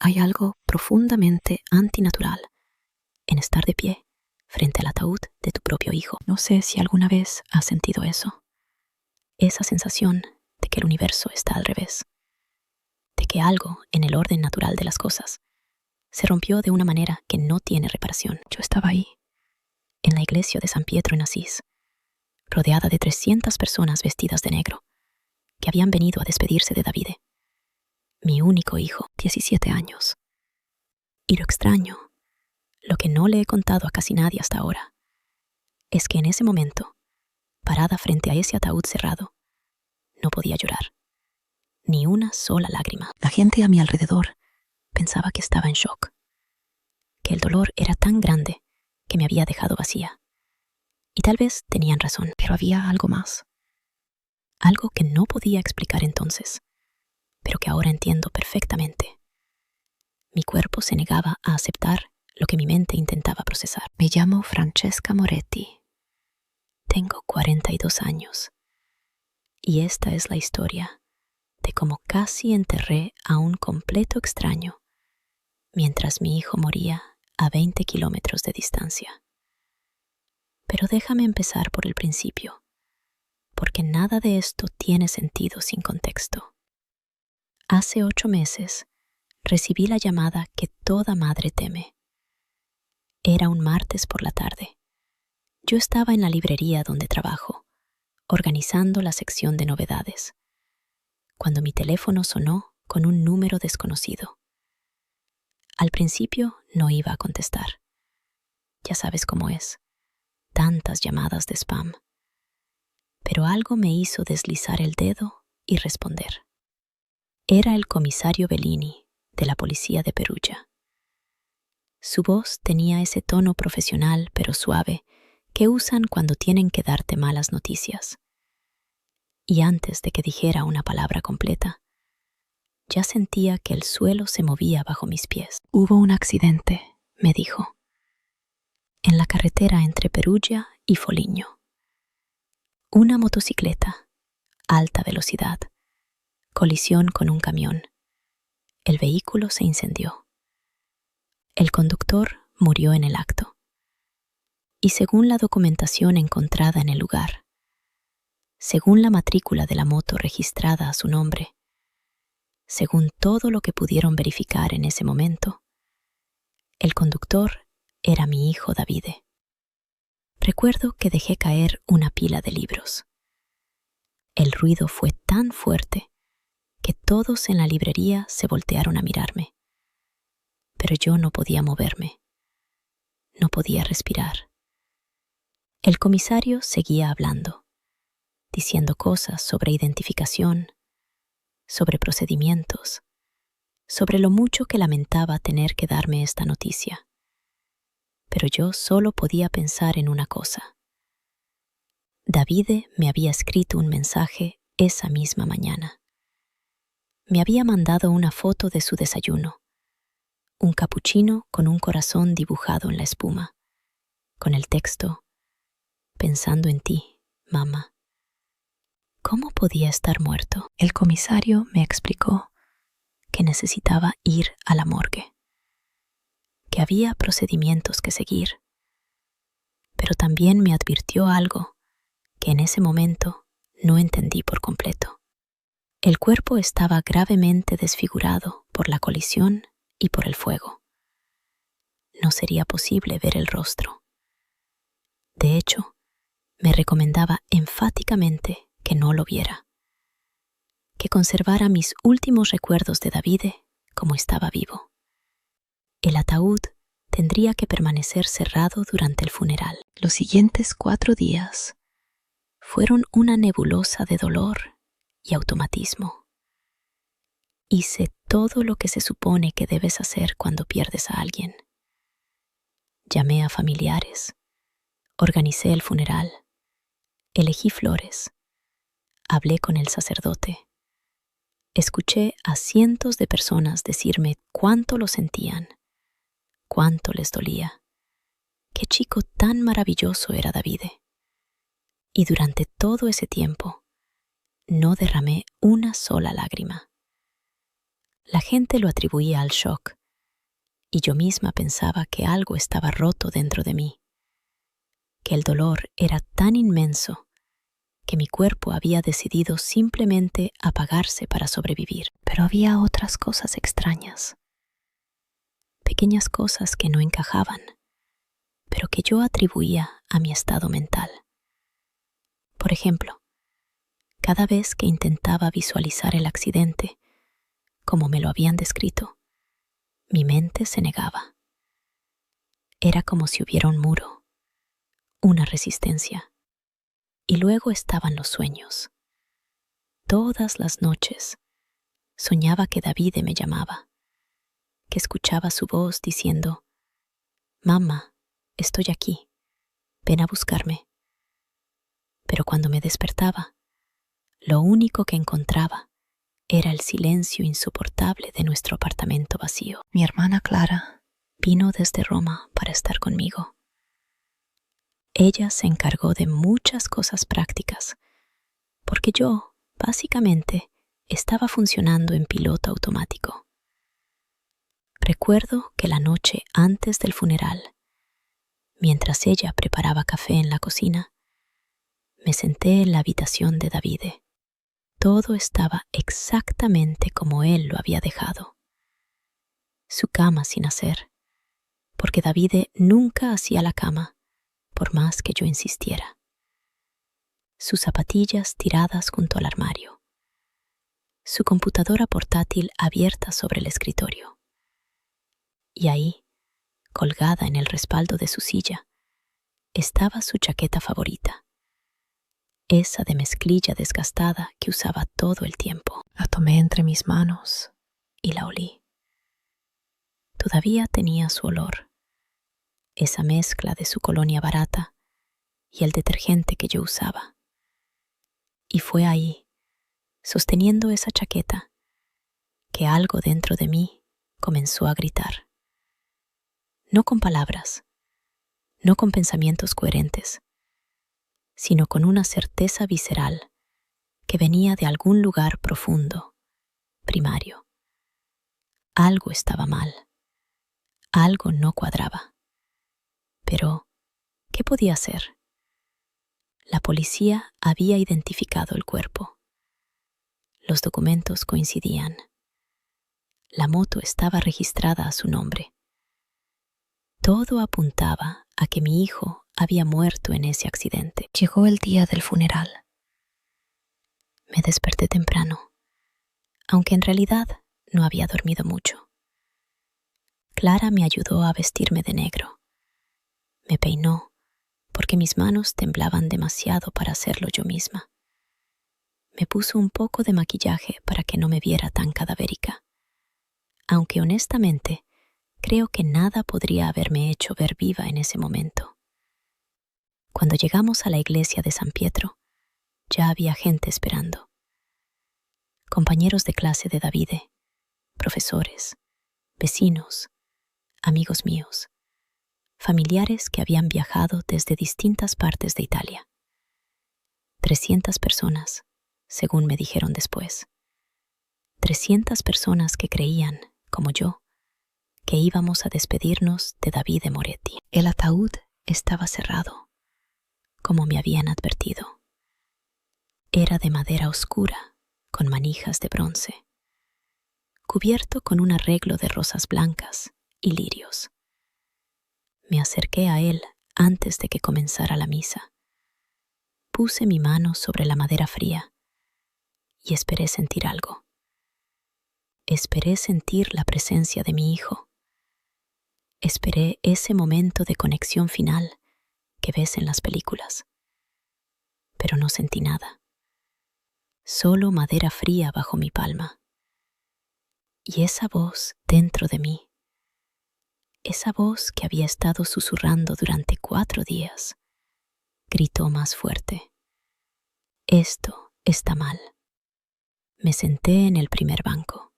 Hay algo profundamente antinatural en estar de pie frente al ataúd de tu propio hijo. No sé si alguna vez has sentido eso. Esa sensación de que el universo está al revés. De que algo en el orden natural de las cosas se rompió de una manera que no tiene reparación. Yo estaba ahí, en la iglesia de San Pietro en Asís, rodeada de 300 personas vestidas de negro, que habían venido a despedirse de Davide, mi único hijo, 17 años. Y lo extraño, lo que no le he contado a casi nadie hasta ahora, es que en ese momento, parada frente a ese ataúd cerrado, no podía llorar, ni una sola lágrima. La gente a mi alrededor pensaba que estaba en shock, que el dolor era tan grande que me había dejado vacía. Y tal vez tenían razón, pero había algo más. Algo que no podía explicar entonces, pero que ahora entiendo perfectamente. Mi cuerpo se negaba a aceptar lo que mi mente intentaba procesar. Me llamo Francesca Moretti. Tengo 42 años. Y esta es la historia de cómo casi enterré a un completo extraño mientras mi hijo moría a 20 kilómetros de distancia. Pero déjame empezar por el principio, porque nada de esto tiene sentido sin contexto. Hace 8 meses recibí la llamada que toda madre teme. Era un martes por la tarde. Yo estaba en la librería donde trabajo, organizando la sección de novedades, cuando mi teléfono sonó con un número desconocido. Al principio no iba a contestar. Ya sabes cómo es, tantas llamadas de spam. Pero algo me hizo deslizar el dedo y responder. Era el comisario Bellini, de la policía de Perugia. Su voz tenía ese tono profesional pero suave que usan cuando tienen que darte malas noticias. Y antes de que dijera una palabra completa, ya sentía que el suelo se movía bajo mis pies. Hubo un accidente, me dijo, en la carretera entre Perugia y Foligno. Una motocicleta, alta velocidad, colisión con un camión. El vehículo se incendió. El conductor murió en el acto. Y según la documentación encontrada en el lugar, según la matrícula de la moto registrada a su nombre, según todo lo que pudieron verificar en ese momento, el conductor era mi hijo Davide. Recuerdo que dejé caer una pila de libros. El ruido fue tan fuerte que todos en la librería se voltearon a mirarme. Pero yo no podía moverme. No podía respirar. El comisario seguía hablando, diciendo cosas sobre identificación, sobre procedimientos, sobre lo mucho que lamentaba tener que darme esta noticia. Pero yo solo podía pensar en una cosa. Davide me había escrito un mensaje esa misma mañana. Me había mandado una foto de su desayuno, un capuchino con un corazón dibujado en la espuma, con el texto, pensando en ti, mamá. ¿Cómo podía estar muerto? El comisario me explicó que necesitaba ir a la morgue, que había procedimientos que seguir, pero también me advirtió algo que en ese momento no entendí por completo. El cuerpo estaba gravemente desfigurado por la colisión y por el fuego. No sería posible ver el rostro. De hecho, me recomendaba enfáticamente que no lo viera, que conservara mis últimos recuerdos de Davide como estaba vivo. El ataúd tendría que permanecer cerrado durante el funeral. Los siguientes 4 días fueron una nebulosa de dolor y automatismo. Hice todo lo que se supone que debes hacer cuando pierdes a alguien. Llamé a familiares, organicé el funeral, elegí flores, hablé con el sacerdote, escuché a cientos de personas decirme cuánto lo sentían, cuánto les dolía, qué chico tan maravilloso era Davide. Y durante todo ese tiempo, no derramé una sola lágrima. La gente lo atribuía al shock, y yo misma pensaba que algo estaba roto dentro de mí, que el dolor era tan inmenso que mi cuerpo había decidido simplemente apagarse para sobrevivir. Pero había otras cosas extrañas, pequeñas cosas que no encajaban, pero que yo atribuía a mi estado mental. Por ejemplo, cada vez que intentaba visualizar el accidente, como me lo habían descrito, mi mente se negaba. Era como si hubiera un muro, una resistencia. Y luego estaban los sueños. Todas las noches soñaba que David me llamaba, que escuchaba su voz diciendo: «Mamá, estoy aquí, ven a buscarme». Pero cuando me despertaba, lo único que encontraba era el silencio insoportable de nuestro apartamento vacío. Mi hermana Clara vino desde Roma para estar conmigo. Ella se encargó de muchas cosas prácticas, porque yo, básicamente, estaba funcionando en piloto automático. Recuerdo que la noche antes del funeral, mientras ella preparaba café en la cocina, me senté en la habitación de Davide. Todo estaba exactamente como él lo había dejado. Su cama sin hacer, porque Davide nunca hacía la cama, por más que yo insistiera. Sus zapatillas tiradas junto al armario. Su computadora portátil abierta sobre el escritorio. Y ahí, colgada en el respaldo de su silla, estaba su chaqueta favorita, esa de mezclilla desgastada que usaba todo el tiempo. La tomé entre mis manos y la olí. Todavía tenía su olor, esa mezcla de su colonia barata y el detergente que yo usaba. Y fue ahí, sosteniendo esa chaqueta, que algo dentro de mí comenzó a gritar. No con palabras, no con pensamientos coherentes, sino con una certeza visceral que venía de algún lugar profundo, primario. Algo estaba mal, algo no cuadraba. Pero, ¿qué podía hacer? La policía había identificado el cuerpo. Los documentos coincidían. La moto estaba registrada a su nombre. Todo apuntaba a que mi hijo había muerto en ese accidente. Llegó el día del funeral. Me desperté temprano, aunque en realidad no había dormido mucho. Clara me ayudó a vestirme de negro. Me peinó, porque mis manos temblaban demasiado para hacerlo yo misma. Me puso un poco de maquillaje para que no me viera tan cadavérica, aunque honestamente creo que nada podría haberme hecho ver viva en ese momento. Cuando llegamos a la iglesia de San Pietro, ya había gente esperando. Compañeros de clase de Davide, profesores, vecinos, amigos míos, familiares que habían viajado desde distintas partes de Italia. 300 personas, según me dijeron después. 300 personas que creían, como yo, que íbamos a despedirnos de Davide Moretti. El ataúd estaba cerrado, como me habían advertido. Era de madera oscura, con manijas de bronce, cubierto con un arreglo de rosas blancas y lirios. Me acerqué a él antes de que comenzara la misa. Puse mi mano sobre la madera fría y esperé sentir algo. Esperé sentir la presencia de mi hijo. Esperé ese momento de conexión final que ves en las películas. Pero no sentí nada. Solo madera fría bajo mi palma. Y esa voz dentro de mí, esa voz que había estado susurrando durante 4 días, gritó más fuerte. Esto está mal. Me senté en el primer banco.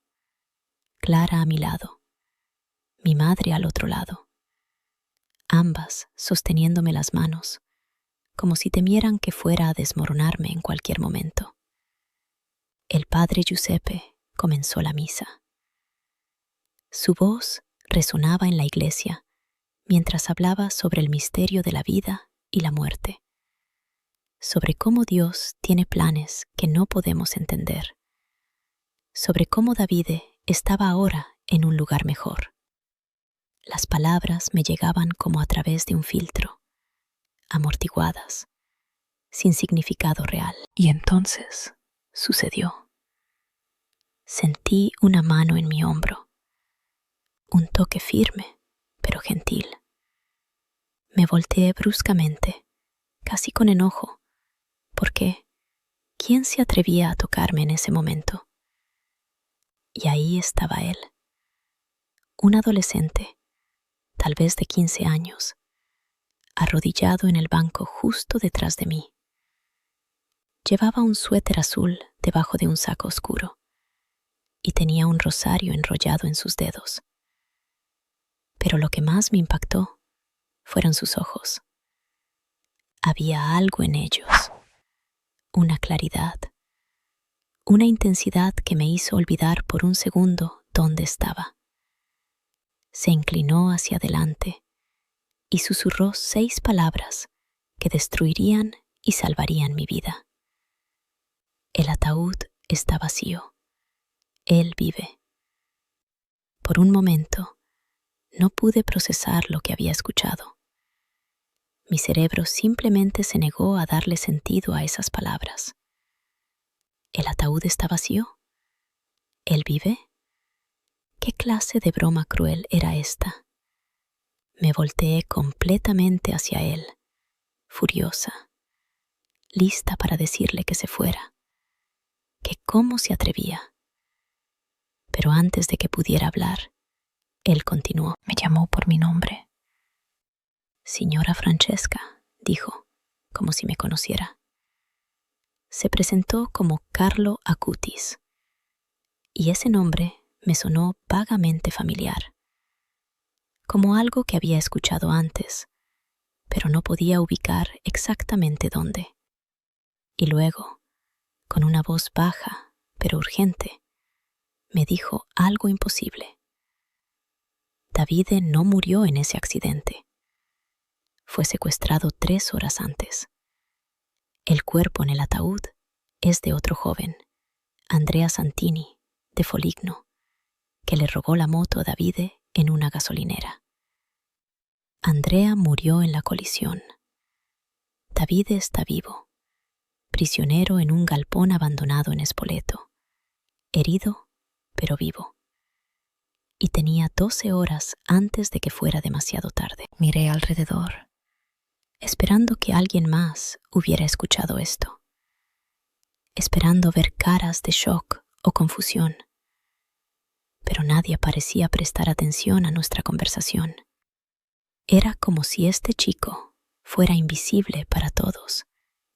Clara a mi lado, mi madre al otro lado, ambas sosteniéndome las manos, como si temieran que fuera a desmoronarme en cualquier momento. El padre Giuseppe comenzó la misa. Su voz resonaba en la iglesia mientras hablaba sobre el misterio de la vida y la muerte, sobre cómo Dios tiene planes que no podemos entender, sobre cómo David estaba ahora en un lugar mejor. Las palabras me llegaban como a través de un filtro, amortiguadas, sin significado real. Y entonces sucedió. Sentí una mano en mi hombro, un toque firme, pero gentil. Me volteé bruscamente, casi con enojo, porque ¿quién se atrevía a tocarme en ese momento? Y ahí estaba él, un adolescente, tal vez de 15 años, arrodillado en el banco justo detrás de mí. Llevaba un suéter azul debajo de un saco oscuro y tenía un rosario enrollado en sus dedos. Pero lo que más me impactó fueron sus ojos. Había algo en ellos, una claridad, una intensidad que me hizo olvidar por un segundo dónde estaba. Se inclinó hacia adelante y susurró 6 palabras que destruirían y salvarían mi vida. El ataúd está vacío. Él vive. Por un momento, no pude procesar lo que había escuchado. Mi cerebro simplemente se negó a darle sentido a esas palabras. ¿El ataúd está vacío? ¿Él vive? ¿Qué clase de broma cruel era esta? Me volteé completamente hacia él, furiosa, lista para decirle que se fuera, que cómo se atrevía. Pero antes de que pudiera hablar, él continuó. Me llamó por mi nombre. Signora Francesca, dijo, como si me conociera. Se presentó como Carlo Acutis, y ese nombre me sonó vagamente familiar, como algo que había escuchado antes, pero no podía ubicar exactamente dónde. Y luego, con una voz baja, pero urgente, me dijo algo imposible. David no murió en ese accidente. Fue secuestrado 3 horas antes. El cuerpo en el ataúd es de otro joven, Andrea Santini, de Foligno, que le robó la moto a David en una gasolinera. Andrea murió en la colisión. David está vivo, prisionero en un galpón abandonado en Spoleto, herido, pero vivo. Y tenía 12 horas antes de que fuera demasiado tarde. Miré alrededor, esperando que alguien más hubiera escuchado esto, esperando ver caras de shock o confusión. Pero nadie parecía prestar atención a nuestra conversación. Era como si este chico fuera invisible para todos,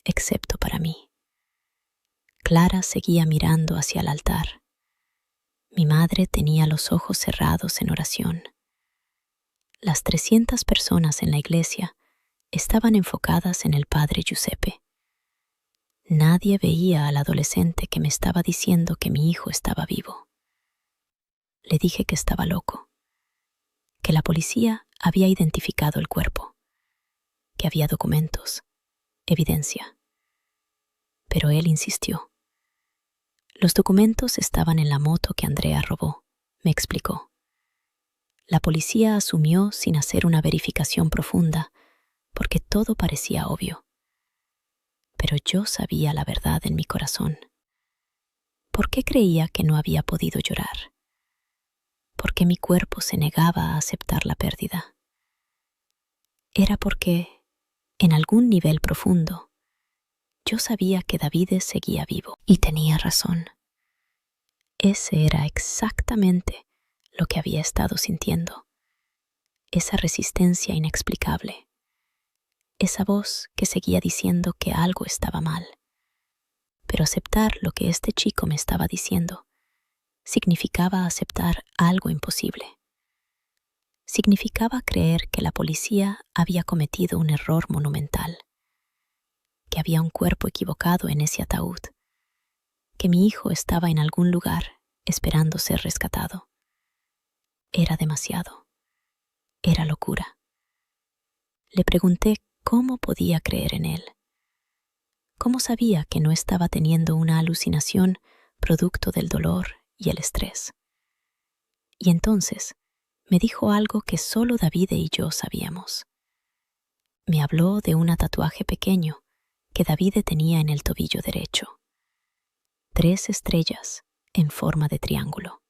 excepto para mí. Clara seguía mirando hacia el altar. Mi madre tenía los ojos cerrados en oración. Las 300 personas en la iglesia estaban enfocadas en el padre Giuseppe. Nadie veía al adolescente que me estaba diciendo que mi hijo estaba vivo. Le dije que estaba loco, que la policía había identificado el cuerpo, que había documentos, evidencia. Pero él insistió. Los documentos estaban en la moto que Andrea robó, me explicó. La policía asumió sin hacer una verificación profunda, porque todo parecía obvio. Pero yo sabía la verdad en mi corazón. ¿Por qué creía que no había podido llorar? ¿Por qué mi cuerpo se negaba a aceptar la pérdida? Era porque, en algún nivel profundo, yo sabía que David seguía vivo y tenía razón. Ese era exactamente lo que había estado sintiendo. Esa resistencia inexplicable. Esa voz que seguía diciendo que algo estaba mal. Pero aceptar lo que este chico me estaba diciendo significaba aceptar algo imposible. Significaba creer que la policía había cometido un error monumental, que había un cuerpo equivocado en ese ataúd, que mi hijo estaba en algún lugar esperando ser rescatado. Era demasiado. Era locura. Le pregunté cómo podía creer en él. ¿Cómo sabía que no estaba teniendo una alucinación producto del dolor y el estrés? Y entonces me dijo algo que solo Davide y yo sabíamos. Me habló de un tatuaje pequeño que Davide tenía en el tobillo derecho. 3 estrellas en forma de triángulo.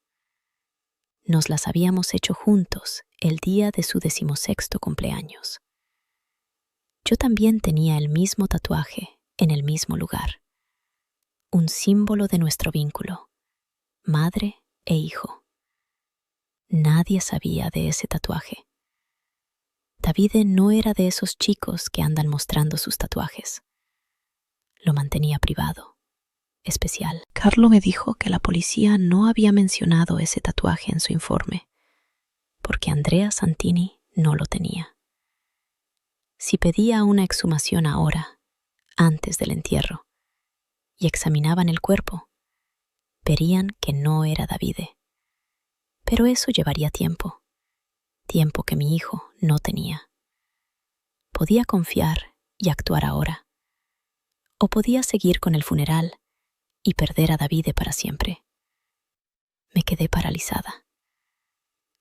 Nos las habíamos hecho juntos el día de su 16º cumpleaños. Yo también tenía el mismo tatuaje en el mismo lugar. Un símbolo de nuestro vínculo, madre e hijo. Nadie sabía de ese tatuaje. Davide no era de esos chicos que andan mostrando sus tatuajes. Lo mantenía privado, especial. Carlo me dijo que la policía no había mencionado ese tatuaje en su informe, porque Andrea Santini no lo tenía. Si pedía una exhumación ahora, antes del entierro, y examinaban el cuerpo, verían que no era Davide. Pero eso llevaría tiempo que mi hijo no tenía. Podía confiar y actuar ahora, o podía seguir con el funeral y perder a Davide para siempre. Me quedé paralizada.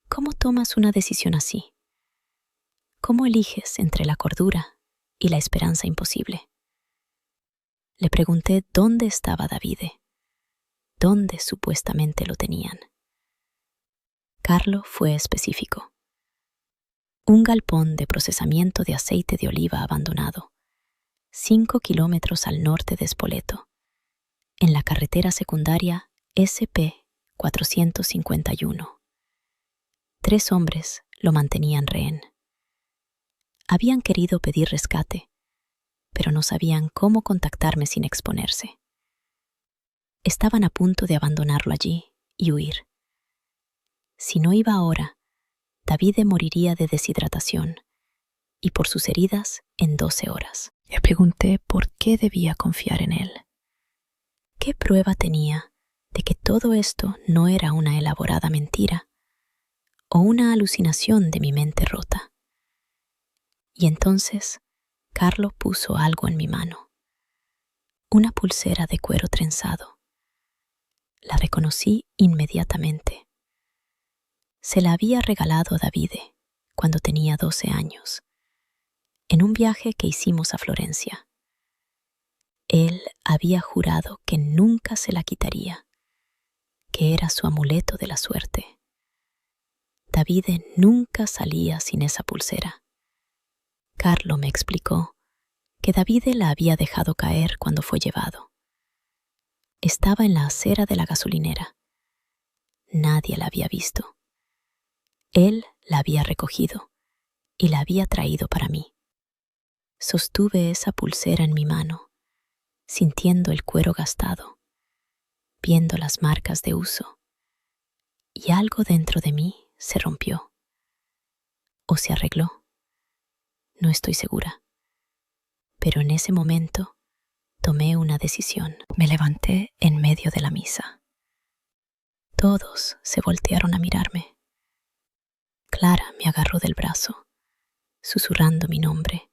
¿Cómo tomas una decisión así? ¿Cómo eliges entre la cordura y la esperanza imposible? Le pregunté dónde estaba Davide, dónde supuestamente lo tenían. Carlo fue específico. Un galpón de procesamiento de aceite de oliva abandonado, 5 kilómetros al norte de Spoleto, en la carretera secundaria SP 451. 3 hombres lo mantenían rehén. Habían querido pedir rescate, pero no sabían cómo contactarme sin exponerse. Estaban a punto de abandonarlo allí y huir. Si no iba ahora, Davide moriría de deshidratación y por sus heridas en 12 horas. Le pregunté por qué debía confiar en él. ¿Qué prueba tenía de que todo esto no era una elaborada mentira o una alucinación de mi mente rota? Y entonces, Carlo puso algo en mi mano. Una pulsera de cuero trenzado. La reconocí inmediatamente. Se la había regalado a Davide cuando tenía 12 años, en un viaje que hicimos a Florencia. Él había jurado que nunca se la quitaría, que era su amuleto de la suerte. Davide nunca salía sin esa pulsera. Carlo me explicó que Davide la había dejado caer cuando fue llevado. Estaba en la acera de la gasolinera. Nadie la había visto. Él la había recogido y la había traído para mí. Sostuve esa pulsera en mi mano, sintiendo el cuero gastado, viendo las marcas de uso, y algo dentro de mí se rompió. O se arregló. No estoy segura. Pero en ese momento tomé una decisión. Me levanté en medio de la misa. Todos se voltearon a mirarme. Clara me agarró del brazo, susurrando mi nombre,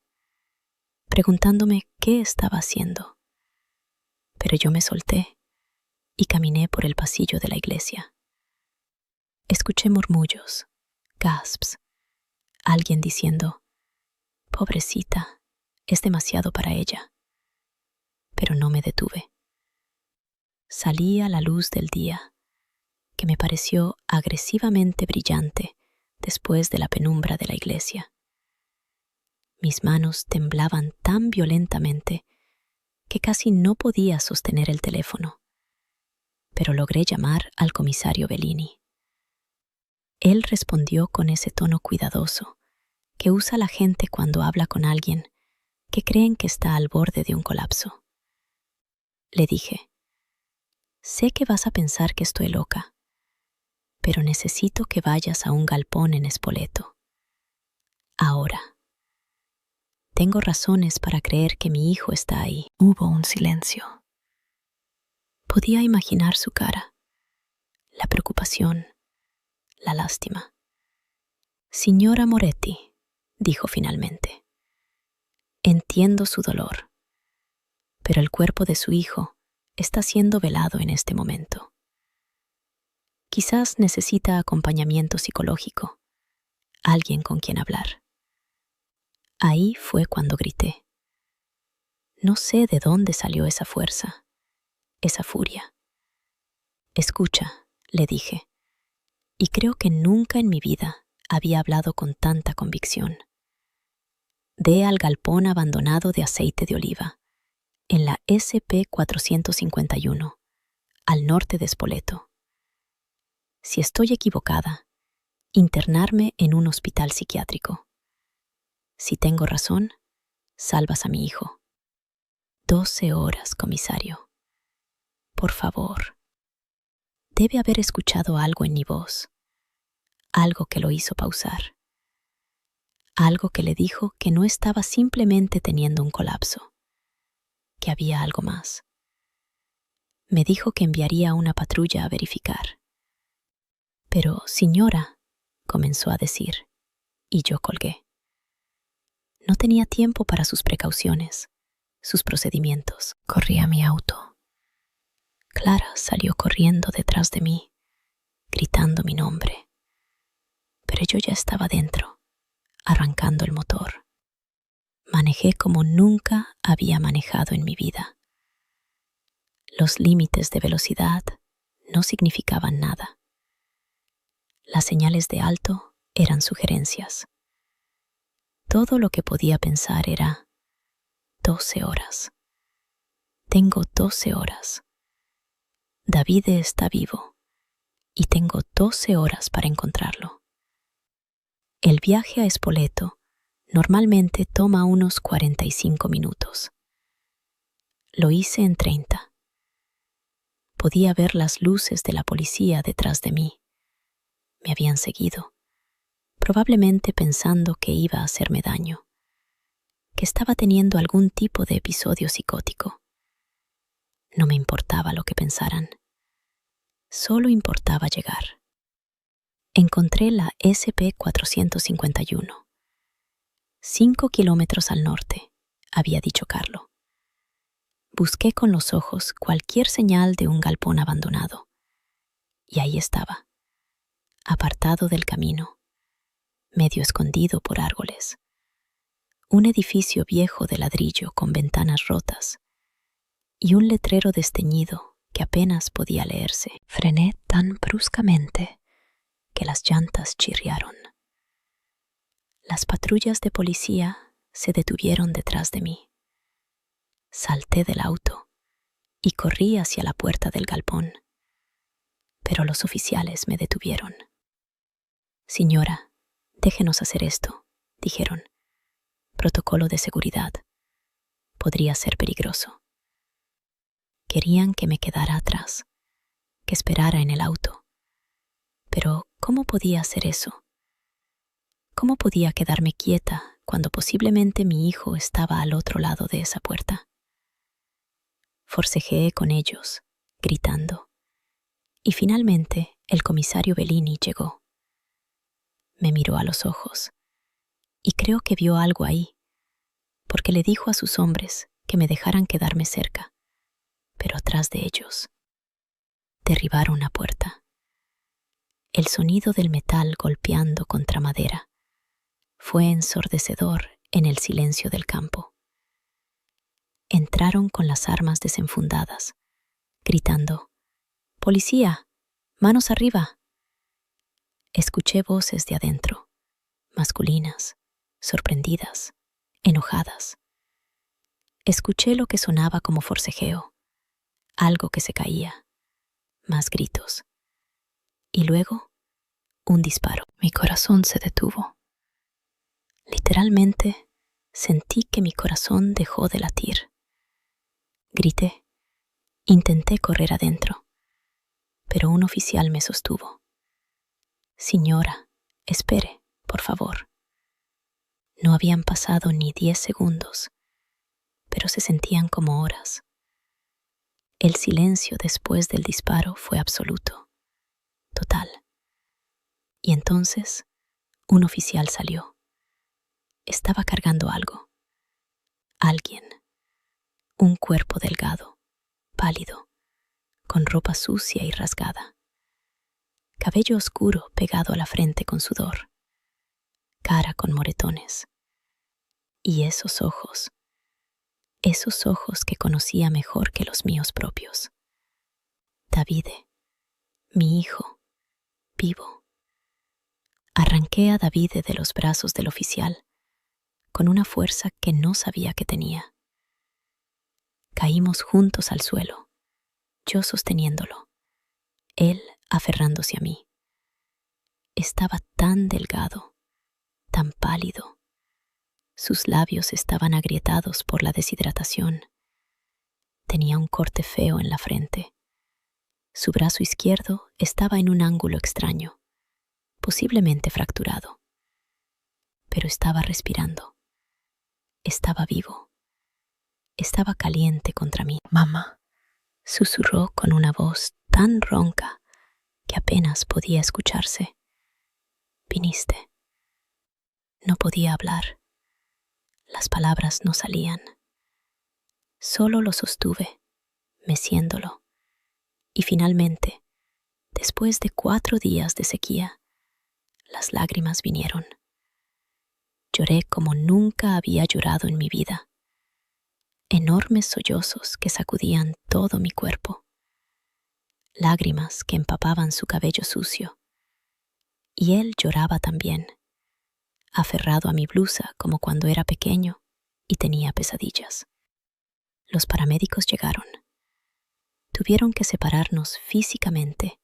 preguntándome qué estaba haciendo. Pero yo me solté y caminé por el pasillo de la iglesia. Escuché murmullos, gasps, alguien diciendo, «Pobrecita, es demasiado para ella». Pero no me detuve. Salí a la luz del día, que me pareció agresivamente brillante después de la penumbra de la iglesia. Mis manos temblaban tan violentamente que casi no podía sostener el teléfono, pero logré llamar al comisario Bellini. Él respondió con ese tono cuidadoso que usa la gente cuando habla con alguien que creen que está al borde de un colapso. Le dije, «Sé que vas a pensar que estoy loca, pero necesito que vayas a un galpón en Spoleto. Ahora. Tengo razones para creer que mi hijo está ahí». Hubo un silencio. Podía imaginar su cara, la preocupación, la lástima. Signora Moretti, dijo finalmente, entiendo su dolor, pero el cuerpo de su hijo está siendo velado en este momento. Quizás necesita acompañamiento psicológico, alguien con quien hablar. Ahí fue cuando grité. No sé de dónde salió esa fuerza, esa furia. Escucha, le dije, y creo que nunca en mi vida había hablado con tanta convicción. Ve al galpón abandonado de aceite de oliva, en la SP 451, al norte de Spoleto. Si estoy equivocada, internarme en un hospital psiquiátrico. Si tengo razón, salvas a mi hijo. 12 horas, comisario. Por favor. Debe haber escuchado algo en mi voz, algo que lo hizo pausar, algo que le dijo que no estaba simplemente teniendo un colapso, que había algo más. Me dijo que enviaría una patrulla a verificar. Pero, señora, comenzó a decir, y yo colgué. No tenía tiempo para sus precauciones, sus procedimientos. Corrí a mi auto. Clara salió corriendo detrás de mí, gritando mi nombre. Pero yo ya estaba dentro, arrancando el motor. Manejé como nunca había manejado en mi vida. Los límites de velocidad no significaban nada. Las señales de alto eran sugerencias. Todo lo que podía pensar era 12 horas. Tengo 12 horas. Davide está vivo y tengo 12 horas para encontrarlo. El viaje a Spoleto normalmente toma unos 45 minutos. Lo hice en 30. Podía ver las luces de la policía detrás de mí. Me habían seguido, probablemente pensando que iba a hacerme daño, que estaba teniendo algún tipo de episodio psicótico. No me importaba lo que pensaran. Solo importaba llegar. Encontré la SP 451. 5 kilómetros al norte, había dicho Carlo. Busqué con los ojos cualquier señal de un galpón abandonado. Y ahí estaba, apartado del camino, medio escondido por árboles. Un edificio viejo de ladrillo con ventanas rotas y un letrero desteñido que apenas podía leerse. Frené tan bruscamente que las llantas chirriaron. Las patrullas de policía se detuvieron detrás de mí. Salté del auto y corrí hacia la puerta del galpón, pero los oficiales me detuvieron. Señora, déjenos hacer esto, dijeron. Protocolo de seguridad. Podría ser peligroso. Querían que me quedara atrás, que esperara en el auto. Pero, ¿cómo podía hacer eso? ¿Cómo podía quedarme quieta cuando posiblemente mi hijo estaba al otro lado de esa puerta? Forcejeé con ellos, gritando. Y finalmente el comisario Bellini llegó. Me miró a los ojos, y creo que vio algo ahí, porque le dijo a sus hombres que me dejaran quedarme cerca, pero atrás de ellos. Derribaron la puerta. El sonido del metal golpeando contra madera fue ensordecedor en el silencio del campo. Entraron con las armas desenfundadas, gritando, «¡Policía! ¡Manos arriba!». Escuché voces de adentro, masculinas, sorprendidas, enojadas. Escuché lo que sonaba como forcejeo, algo que se caía, más gritos. Y luego, un disparo. Mi corazón se detuvo. Literalmente, sentí que mi corazón dejó de latir. Grité. Intenté correr adentro, pero un oficial me sostuvo. Señora, espere, por favor. No habían pasado ni 10 segundos, pero se sentían como horas. El silencio después del disparo fue absoluto, total. Y entonces, Un oficial salió. Estaba cargando algo. Alguien. Un cuerpo delgado, pálido, con ropa sucia y rasgada. Cabello oscuro pegado a la frente con sudor. Cara con moretones. Y esos ojos que conocía mejor que los míos propios. Davide, mi hijo, vivo. Arranqué a Davide de los brazos del oficial con una fuerza que no sabía que tenía. Caímos juntos al suelo, yo sosteniéndolo, él aferrándose a mí. Estaba tan delgado, tan pálido. Sus labios estaban agrietados por la deshidratación. Tenía un corte feo en la frente. Su brazo izquierdo estaba en un ángulo extraño, posiblemente fracturado. Pero estaba respirando. Estaba vivo. Estaba caliente contra mí. «Mamá», susurró con una voz tan ronca que apenas podía escucharse. «Viniste». No podía hablar. Las palabras no salían. Solo lo sostuve, meciéndolo. Y finalmente, después de 4 días de sequía, las lágrimas vinieron. Lloré como nunca había llorado en mi vida. Enormes sollozos que sacudían todo mi cuerpo. Lágrimas que empapaban su cabello sucio. Y él lloraba también, aferrado a mi blusa como cuando era pequeño y tenía pesadillas. Los paramédicos llegaron. Tuvieron que separarnos físicamente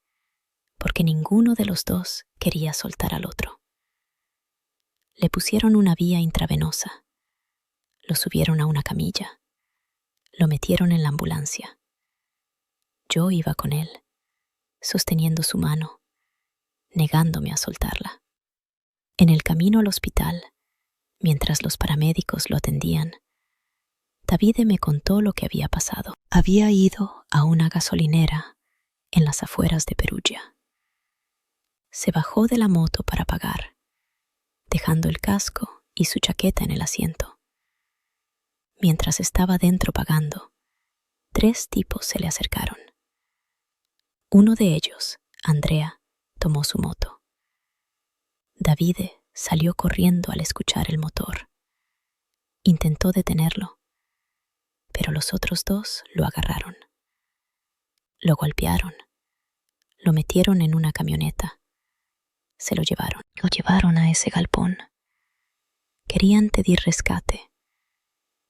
porque ninguno de los dos quería soltar al otro. Le pusieron una vía intravenosa, lo subieron a una camilla, lo metieron en la ambulancia. Yo iba con él, sosteniendo su mano, negándome a soltarla. En el camino al hospital, mientras los paramédicos lo atendían, Davide me contó lo que había pasado. Había ido a una gasolinera en las afueras de Perugia. Se bajó de la moto para pagar, dejando el casco y su chaqueta en el asiento. Mientras estaba dentro pagando, 3 tipos se le acercaron. Uno de ellos, Andrea, tomó su moto. Davide salió corriendo al escuchar el motor. Intentó detenerlo, pero los otros 2 lo agarraron. Lo golpearon, lo metieron en una camioneta. Se lo llevaron. Lo llevaron a ese galpón. Querían pedir rescate,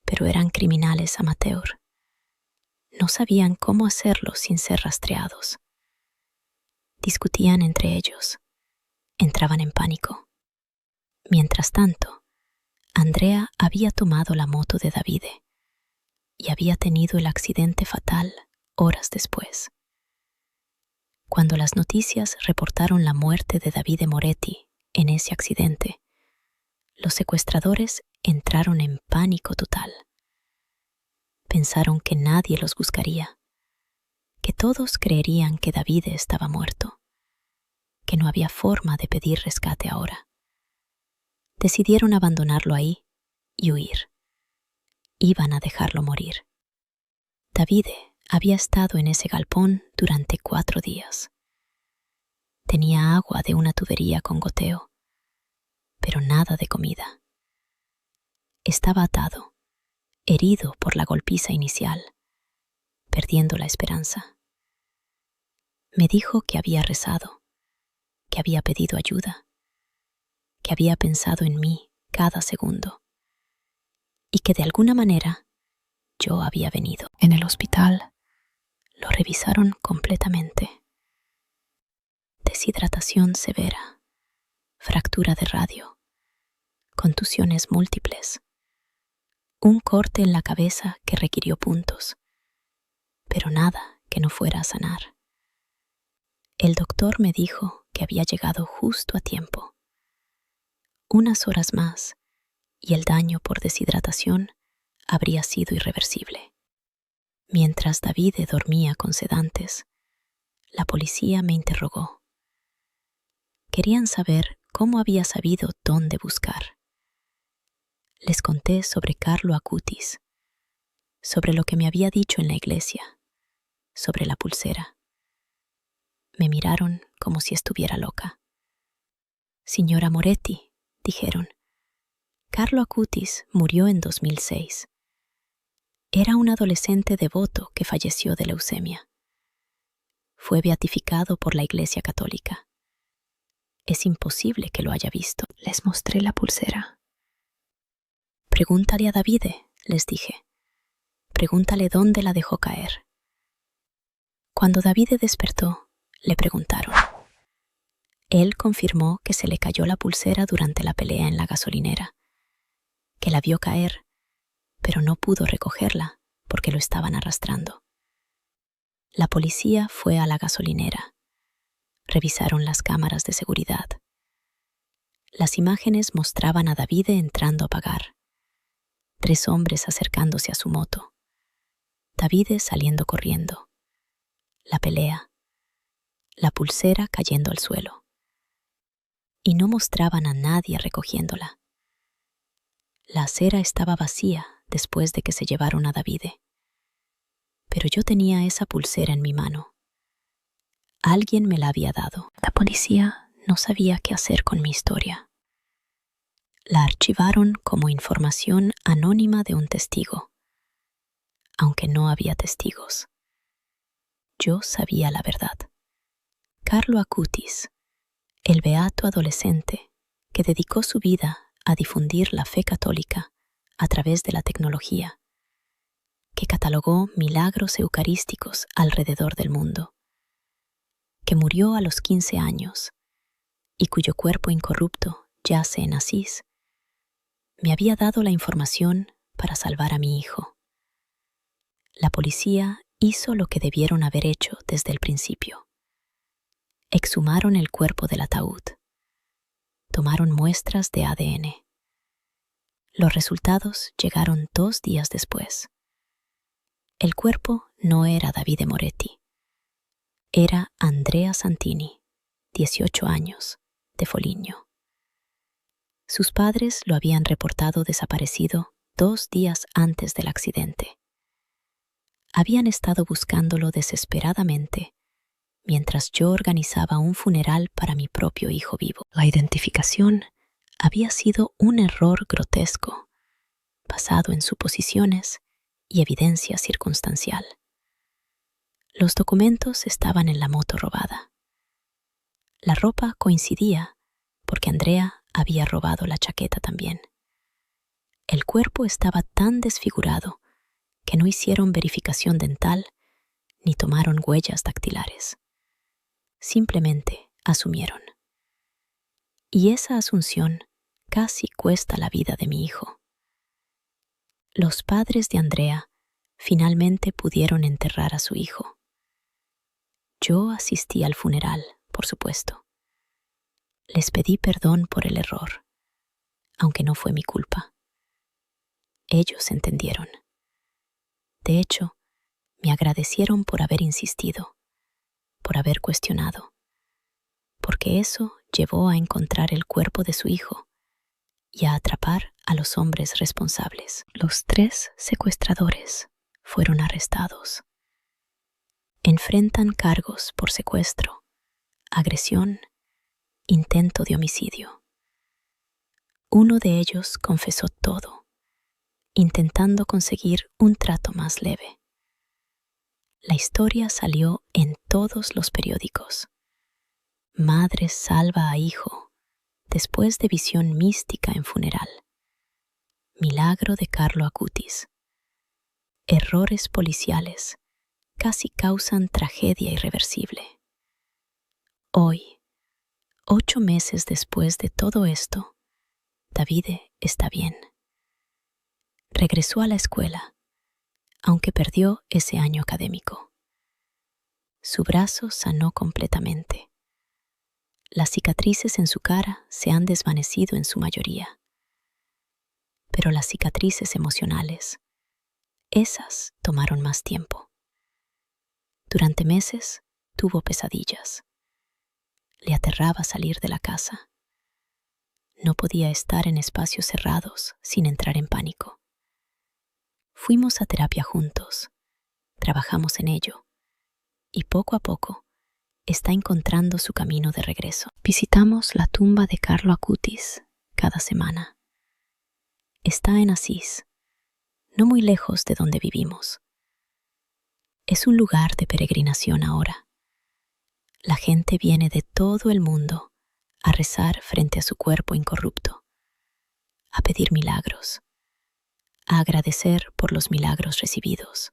pero eran criminales amateur. No sabían cómo hacerlo sin ser rastreados. Discutían entre ellos. Entraban en pánico. Mientras tanto, Andrea había tomado la moto de Davide y había tenido el accidente fatal horas después. Cuando las noticias reportaron la muerte de Davide Moretti en ese accidente, los secuestradores entraron en pánico total. Pensaron que nadie los buscaría, que todos creerían que Davide estaba muerto, que no había forma de pedir rescate ahora. Decidieron abandonarlo ahí y huir. Iban a dejarlo morir. Davide había estado en ese galpón durante 4 días. Tenía agua de una tubería con goteo, pero nada de comida. Estaba atado, herido por la golpiza inicial, perdiendo la esperanza. Me dijo que había rezado, que había pedido ayuda, que había pensado en mí cada segundo y que de alguna manera yo había venido. En el hospital lo revisaron completamente. Deshidratación severa, fractura de radio, contusiones múltiples, un corte en la cabeza que requirió puntos, pero nada que no fuera a sanar. El doctor me dijo que había llegado justo a tiempo. Unas horas más y el daño por deshidratación habría sido irreversible. Mientras Davide dormía con sedantes, la policía me interrogó. Querían saber cómo había sabido dónde buscar. Les conté sobre Carlo Acutis, sobre lo que me había dicho en la iglesia, sobre la pulsera. Me miraron como si estuviera loca. Signora Moretti, dijeron, Carlo Acutis murió en 2006. Era un adolescente devoto que falleció de leucemia. Fue beatificado por la Iglesia Católica. Es imposible que lo haya visto. Les mostré la pulsera. Pregúntale a Davide, les dije. Pregúntale dónde la dejó caer. Cuando Davide despertó, le preguntaron. Él confirmó que se le cayó la pulsera durante la pelea en la gasolinera, que la vio caer, pero no pudo recogerla porque lo estaban arrastrando. La policía fue a la gasolinera. Revisaron las cámaras de seguridad. Las imágenes mostraban a Davide entrando a pagar. 3 hombres acercándose a su moto. Davide saliendo corriendo. La pelea. La pulsera cayendo al suelo. Y no mostraban a nadie recogiéndola. La acera estaba vacía después de que se llevaron a Davide. Pero yo tenía esa pulsera en mi mano. Alguien me la había dado. La policía no sabía qué hacer con mi historia. La archivaron como información anónima de un testigo, aunque no había testigos. Yo sabía la verdad. Carlo Acutis, el beato adolescente que dedicó su vida a difundir la fe católica a través de la tecnología, que catalogó milagros eucarísticos alrededor del mundo, que murió a los 15 años y cuyo cuerpo incorrupto yace en Asís, me había dado la información para salvar a mi hijo. La policía hizo lo que debieron haber hecho desde el principio. Exhumaron el cuerpo del ataúd. Tomaron muestras de ADN. Los resultados llegaron 2 días después. El cuerpo no era Davide Moretti. Era Andrea Santini, 18 años, de Foligno. Sus padres lo habían reportado desaparecido 2 días antes del accidente. Habían estado buscándolo desesperadamente mientras yo organizaba un funeral para mi propio hijo vivo. La identificación había sido un error grotesco, basado en suposiciones y evidencia circunstancial. Los documentos estaban en la moto robada. La ropa coincidía porque Andrea había robado la chaqueta también. El cuerpo estaba tan desfigurado que no hicieron verificación dental ni tomaron huellas dactilares. Simplemente asumieron. Y esa asunción casi cuesta la vida de mi hijo. Los padres de Andrea finalmente pudieron enterrar a su hijo. Yo asistí al funeral, por supuesto. Les pedí perdón por el error, aunque no fue mi culpa. Ellos entendieron. De hecho, me agradecieron por haber insistido, por haber cuestionado, porque eso llevó a encontrar el cuerpo de su hijo y a atrapar a los hombres responsables. Los 3 secuestradores fueron arrestados. Enfrentan cargos por secuestro, agresión, intento de homicidio. Uno de ellos confesó todo, intentando conseguir un trato más leve. La historia salió en todos los periódicos. Madre salva a hijo después de visión mística en funeral. Milagro de Carlo Acutis. Errores policiales casi causan tragedia irreversible. Hoy, 8 meses después de todo esto, Davide está bien. Regresó a la escuela, aunque perdió ese año académico. Su brazo sanó completamente. Las cicatrices en su cara se han desvanecido en su mayoría. Pero las cicatrices emocionales, esas tomaron más tiempo. Durante meses tuvo pesadillas. Le aterraba salir de la casa. No podía estar en espacios cerrados sin entrar en pánico. Fuimos a terapia juntos, trabajamos en ello, y poco a poco está encontrando su camino de regreso. Visitamos la tumba de Carlo Acutis cada semana. Está en Asís, no muy lejos de donde vivimos. Es un lugar de peregrinación ahora. La gente viene de todo el mundo a rezar frente a su cuerpo incorrupto, a pedir milagros, a agradecer por los milagros recibidos.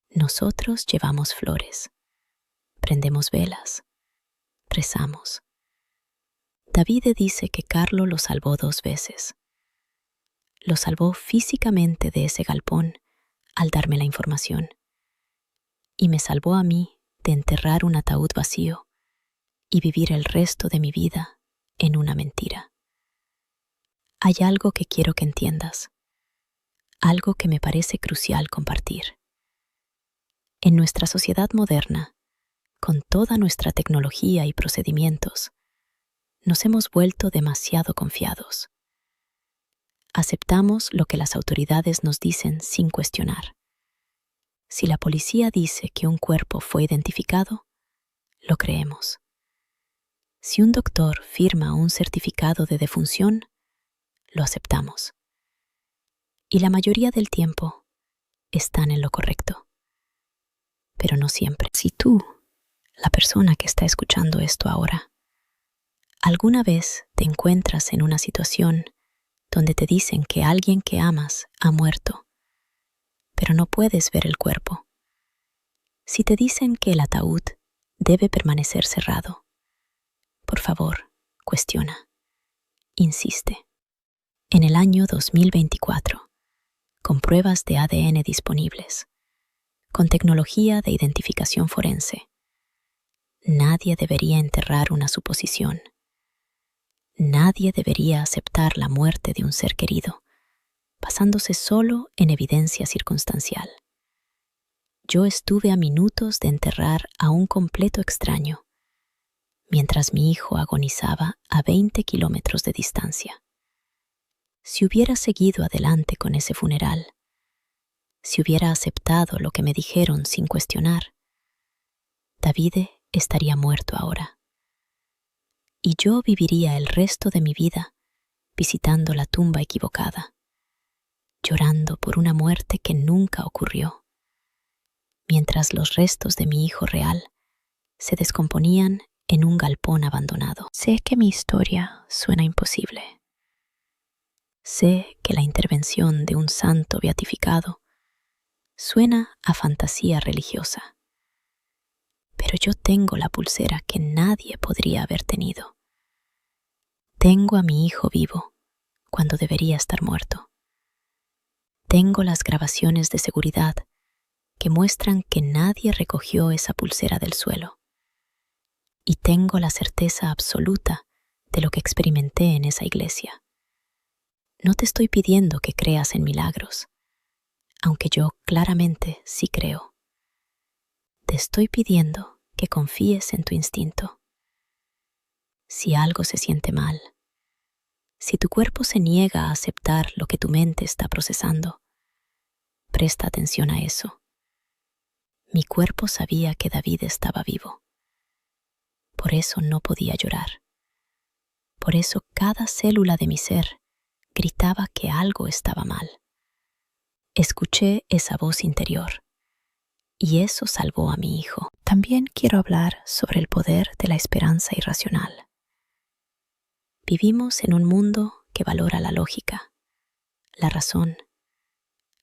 Nosotros llevamos flores, prendemos velas, rezamos. Davide dice que Carlo lo salvó 2 veces. Lo salvó físicamente de ese galpón al darme la información, y me salvó a mí de enterrar un ataúd vacío y vivir el resto de mi vida en una mentira. Hay algo que quiero que entiendas, algo que me parece crucial compartir. En nuestra sociedad moderna, con toda nuestra tecnología y procedimientos, nos hemos vuelto demasiado confiados. Aceptamos lo que las autoridades nos dicen sin cuestionar. Si la policía dice que un cuerpo fue identificado, lo creemos. Si un doctor firma un certificado de defunción, lo aceptamos. Y la mayoría del tiempo están en lo correcto. Pero no siempre. Si tú, la persona que está escuchando esto ahora, alguna vez te encuentras en una situación donde te dicen que alguien que amas ha muerto, pero no puedes ver el cuerpo. Si te dicen que el ataúd debe permanecer cerrado, por favor, cuestiona, insiste. En el año 2024, con pruebas de ADN disponibles, con tecnología de identificación forense, nadie debería enterrar una suposición. Nadie debería aceptar la muerte de un ser querido, basándose solo en evidencia circunstancial. Yo estuve a minutos de enterrar a un completo extraño, mientras mi hijo agonizaba a 20 kilómetros de distancia. Si hubiera seguido adelante con ese funeral, si hubiera aceptado lo que me dijeron sin cuestionar, Davide estaría muerto ahora. Y yo viviría el resto de mi vida visitando la tumba equivocada, llorando por una muerte que nunca ocurrió, mientras los restos de mi hijo real se descomponían en un galpón abandonado. Sé que mi historia suena imposible. Sé que la intervención de un santo beatificado suena a fantasía religiosa. Pero yo tengo la pulsera que nadie podría haber tenido. Tengo a mi hijo vivo cuando debería estar muerto. Tengo las grabaciones de seguridad que muestran que nadie recogió esa pulsera del suelo. Y tengo la certeza absoluta de lo que experimenté en esa iglesia. No te estoy pidiendo que creas en milagros, aunque yo claramente sí creo. Te estoy pidiendo que confíes en tu instinto. Si algo se siente mal, si tu cuerpo se niega a aceptar lo que tu mente está procesando, presta atención a eso. Mi cuerpo sabía que David estaba vivo. Por eso no podía llorar. Por eso cada célula de mi ser gritaba que algo estaba mal. Escuché esa voz interior, y eso salvó a mi hijo. También quiero hablar sobre el poder de la esperanza irracional. Vivimos en un mundo que valora la lógica, la razón,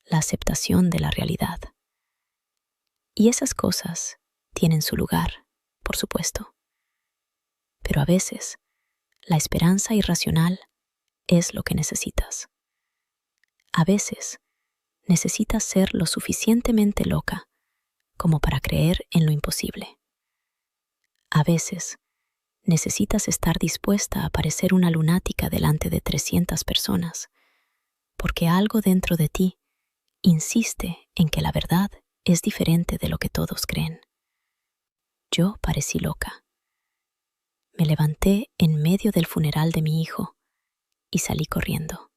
la aceptación de la realidad. Y esas cosas tienen su lugar, por supuesto. Pero a veces, la esperanza irracional es lo que necesitas. A veces, necesitas ser lo suficientemente loca como para creer en lo imposible. A veces, necesitas estar dispuesta a parecer una lunática delante de 300 personas, porque algo dentro de ti insiste en que la verdad es diferente de lo que todos creen. Yo parecí loca. Me levanté en medio del funeral de mi hijo y salí corriendo.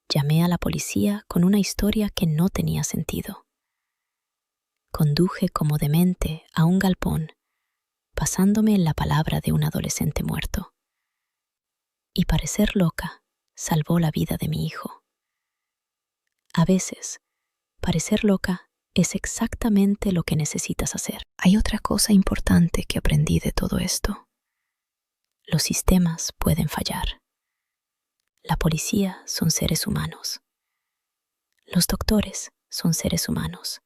Llamé a la policía con una historia que no tenía sentido. Conduje como demente a un galpón, basándome en la palabra de un adolescente muerto. Y parecer loca salvó la vida de mi hijo. A veces, parecer loca es exactamente lo que necesitas hacer. Hay otra cosa importante que aprendí de todo esto. Los sistemas pueden fallar. La policía son seres humanos. Los doctores son seres humanos.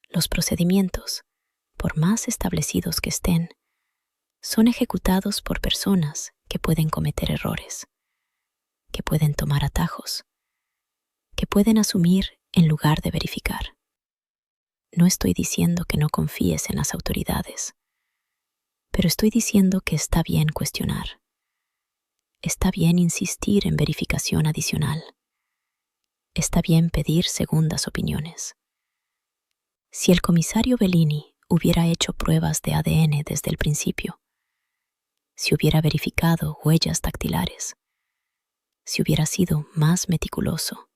Los procedimientos, por más establecidos que estén, son ejecutados por personas que pueden cometer errores, que pueden tomar atajos, que pueden asumir en lugar de verificar. No estoy diciendo que no confíes en las autoridades, pero estoy diciendo que está bien cuestionar. Está bien insistir en verificación adicional. Está bien pedir segundas opiniones. Si el comisario Bellini hubiera hecho pruebas de ADN desde el principio, si hubiera verificado huellas dactilares, si hubiera sido más meticuloso,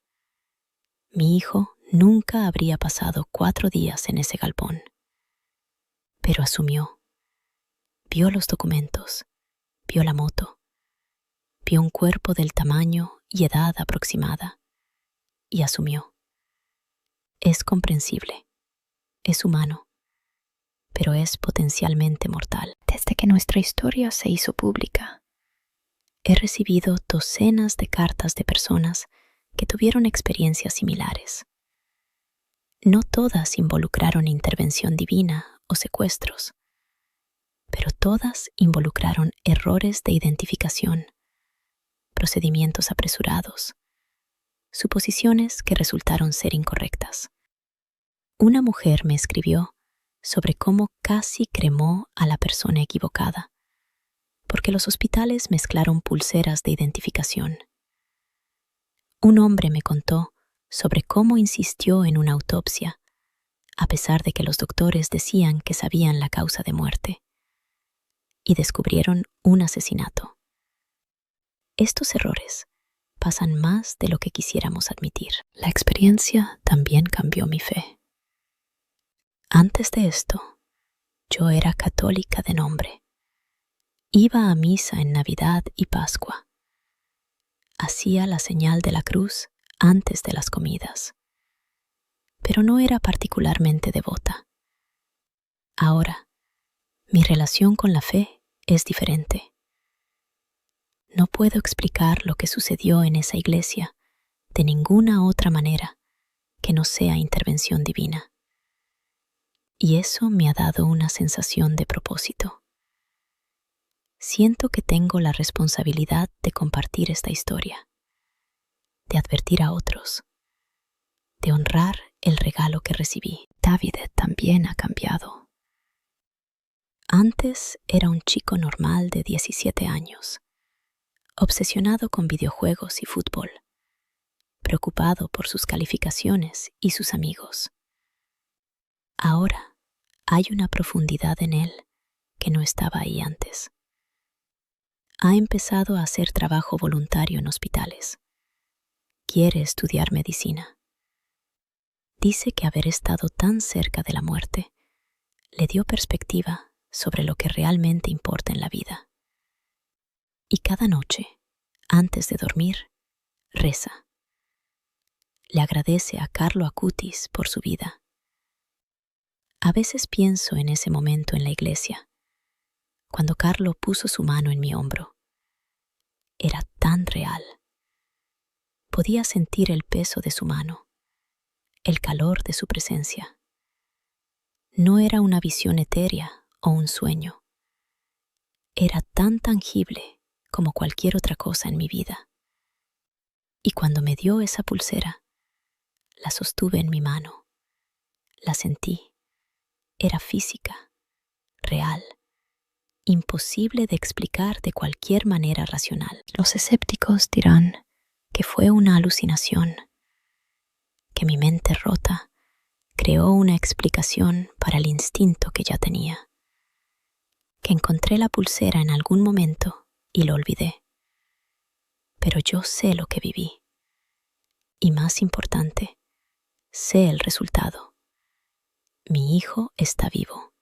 mi hijo nunca habría pasado 4 días en ese galpón. Pero asumió. Vio los documentos, vio la moto, vio un cuerpo del tamaño y edad aproximada, y asumió. Es comprensible, es humano, pero es potencialmente mortal. Desde que nuestra historia se hizo pública, he recibido docenas de cartas de personas que tuvieron experiencias similares. No todas involucraron intervención divina o secuestros, pero todas involucraron errores de identificación, procedimientos apresurados, suposiciones que resultaron ser incorrectas. Una mujer me escribió sobre cómo casi cremó a la persona equivocada, porque los hospitales mezclaron pulseras de identificación. Un hombre me contó sobre cómo insistió en una autopsia, a pesar de que los doctores decían que sabían la causa de muerte, y descubrieron un asesinato. Estos errores pasan más de lo que quisiéramos admitir. La experiencia también cambió mi fe. Antes de esto, yo era católica de nombre. Iba a misa en Navidad y Pascua. Hacía la señal de la cruz antes de las comidas, pero no era particularmente devota. Ahora, mi relación con la fe es diferente. No puedo explicar lo que sucedió en esa iglesia de ninguna otra manera que no sea intervención divina. Y eso me ha dado una sensación de propósito. Siento que tengo la responsabilidad de compartir esta historia, de advertir a otros, de honrar el regalo que recibí. David también ha cambiado. Antes era un chico normal de 17 años, obsesionado con videojuegos y fútbol, preocupado por sus calificaciones y sus amigos. Ahora hay una profundidad en él que no estaba ahí antes. Ha empezado a hacer trabajo voluntario en hospitales. Quiere estudiar medicina. Dice que haber estado tan cerca de la muerte le dio perspectiva sobre lo que realmente importa en la vida. Y cada noche, antes de dormir, reza. Le agradece a Carlo Acutis por su vida. A veces pienso en ese momento en la iglesia, cuando Carlo puso su mano en mi hombro. Era tan real. Podía sentir el peso de su mano, el calor de su presencia. No era una visión etérea o un sueño. Era tan tangible como cualquier otra cosa en mi vida. Y cuando me dio esa pulsera, la sostuve en mi mano. La sentí. Era física, real, imposible de explicar de cualquier manera racional. Los escépticos dirán que fue una alucinación, que mi mente rota creó una explicación para el instinto que ya tenía. que encontré la pulsera en algún momento y lo olvidé. Pero yo sé lo que viví. Y más importante, sé el resultado. Mi hijo está vivo.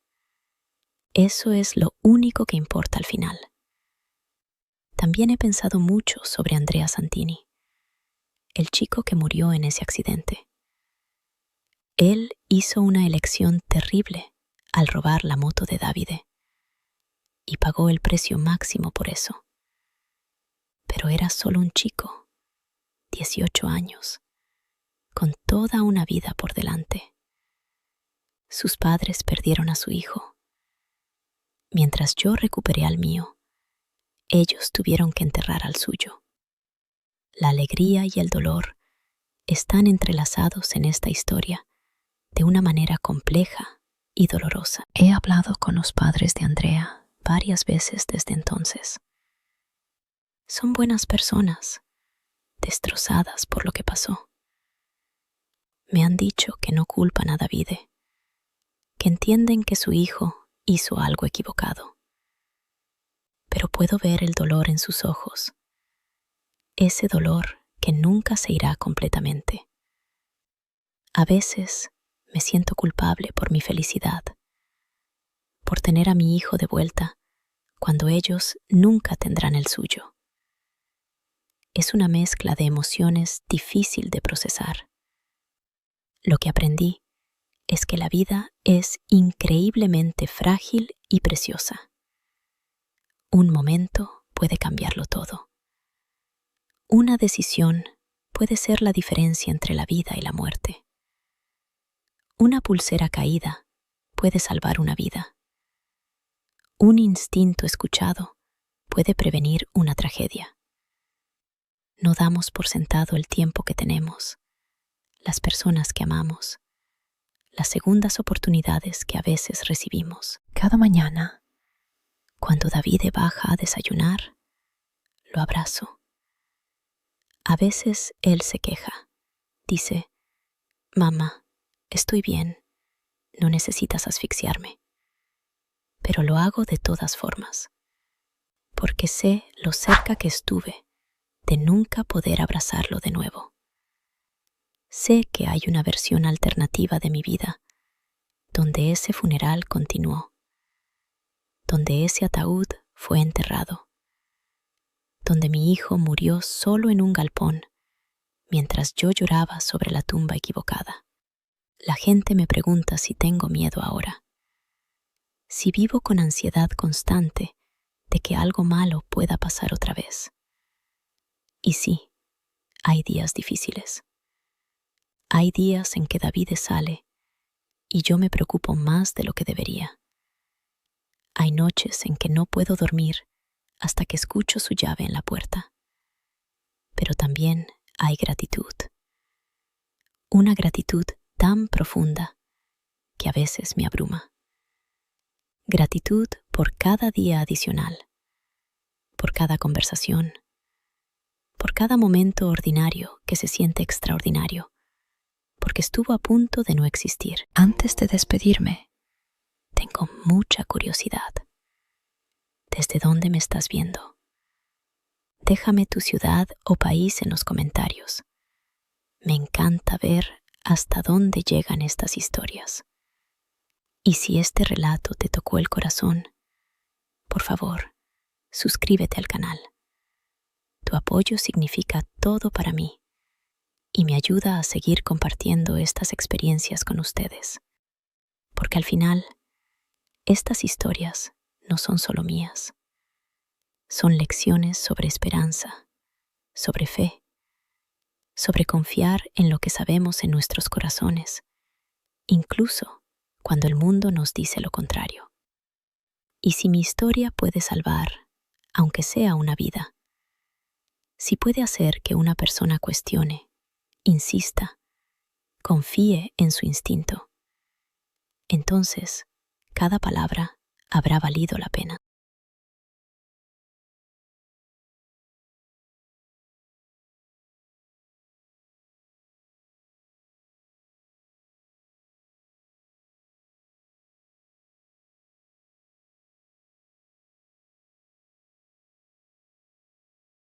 Eso es lo único que importa al final. También he pensado mucho sobre Andrea Santini, el chico que murió en ese accidente. Él hizo una elección terrible al robar la moto de Davide y pagó el precio máximo por eso. Pero era solo un chico, 18 años, con toda una vida por delante. Sus padres perdieron a su hijo. Mientras yo recuperé al mío, ellos tuvieron que enterrar al suyo. La alegría y el dolor están entrelazados en esta historia de una manera compleja y dolorosa. He hablado con los padres de Andrea varias veces desde entonces. Son buenas personas, destrozadas por lo que pasó. Me han dicho que no culpan a Davide, que entienden que su hijo hizo algo equivocado. Pero puedo ver el dolor en sus ojos, ese dolor que nunca se irá completamente. A veces me siento culpable por mi felicidad, por tener a mi hijo de vuelta cuando ellos nunca tendrán el suyo. Es una mezcla de emociones difícil de procesar. Lo que aprendí es que la vida es increíblemente frágil y preciosa. Un momento puede cambiarlo todo. Una decisión puede ser la diferencia entre la vida y la muerte. Una pulsera caída puede salvar una vida. Un instinto escuchado puede prevenir una tragedia. No damos por sentado el tiempo que tenemos, las personas que amamos, las segundas oportunidades que a veces recibimos. Cada mañana, cuando Davide baja a desayunar, lo abrazo. A veces él se queja. Dice, «Mamá, estoy bien, no necesitas asfixiarme». Pero lo hago de todas formas, porque sé lo cerca que estuve de nunca poder abrazarlo de nuevo. Sé que hay una versión alternativa de mi vida, donde ese funeral continuó, donde ese ataúd fue enterrado, donde mi hijo murió solo en un galpón, mientras yo lloraba sobre la tumba equivocada. La gente me pregunta si tengo miedo ahora, si vivo con ansiedad constante de que algo malo pueda pasar otra vez. Y sí, hay días difíciles. Hay días en que Davide sale y yo me preocupo más de lo que debería. Hay noches en que no puedo dormir hasta que escucho su llave en la puerta. Pero también hay gratitud. Una gratitud tan profunda que a veces me abruma. Gratitud por cada día adicional, por cada conversación, por cada momento ordinario que se siente extraordinario, porque estuvo a punto de no existir. Antes de despedirme, tengo mucha curiosidad. ¿Desde dónde me estás viendo? Déjame tu ciudad o país en los comentarios. Me encanta ver hasta dónde llegan estas historias. Y si este relato te tocó el corazón, por favor, suscríbete al canal. Tu apoyo significa todo para mí y me ayuda a seguir compartiendo estas experiencias con ustedes. Porque al final, estas historias no son solo mías. Son lecciones sobre esperanza, sobre fe, sobre confiar en lo que sabemos en nuestros corazones, incluso cuando el mundo nos dice lo contrario. Y si mi historia puede salvar, aunque sea una vida, si puede hacer que una persona cuestione, insista, confíe en su instinto, entonces cada palabra habrá valido la pena.